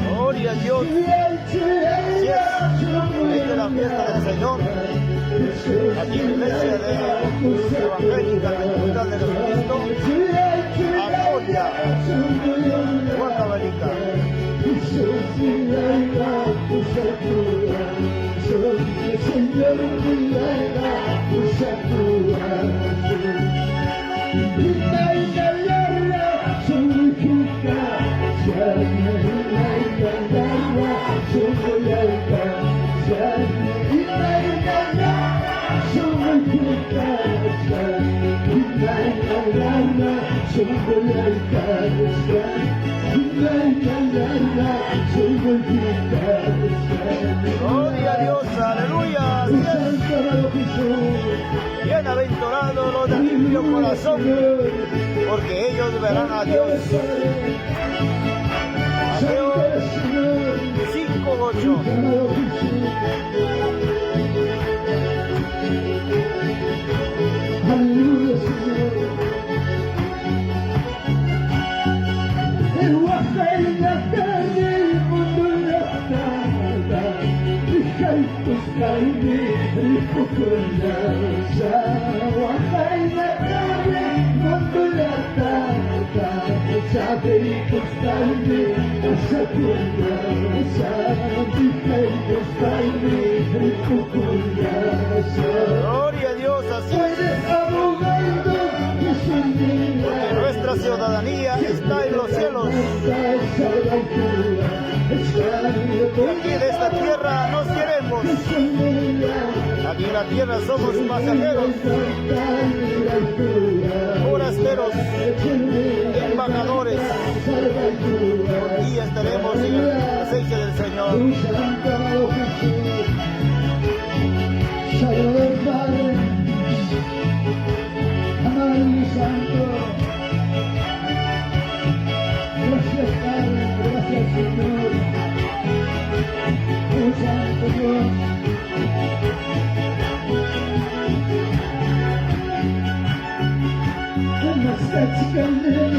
Gloria a Dios. Así es. Esta es la fiesta del Señor. Aquí en la iglesia de Evangélica Pentecostal de Jesucristo. Gloria. Guacabanica. Gloria a Dios, aleluya. Bienaventurados los de limpio corazón, porque ellos verán a Dios. Mateo 5:8. Gloria a Dios, así es. Porque nuestra ciudadanía está en los cielos. Y aquí de esta tierra nos queremos. Aquí en la tierra somos pasajeros, forasteros, embajadores. Un día estaremos en la presencia del Señor. Salvador Padre, amado y santo, gracias Padre, gracias Señor, oh santo Dios. Namaste,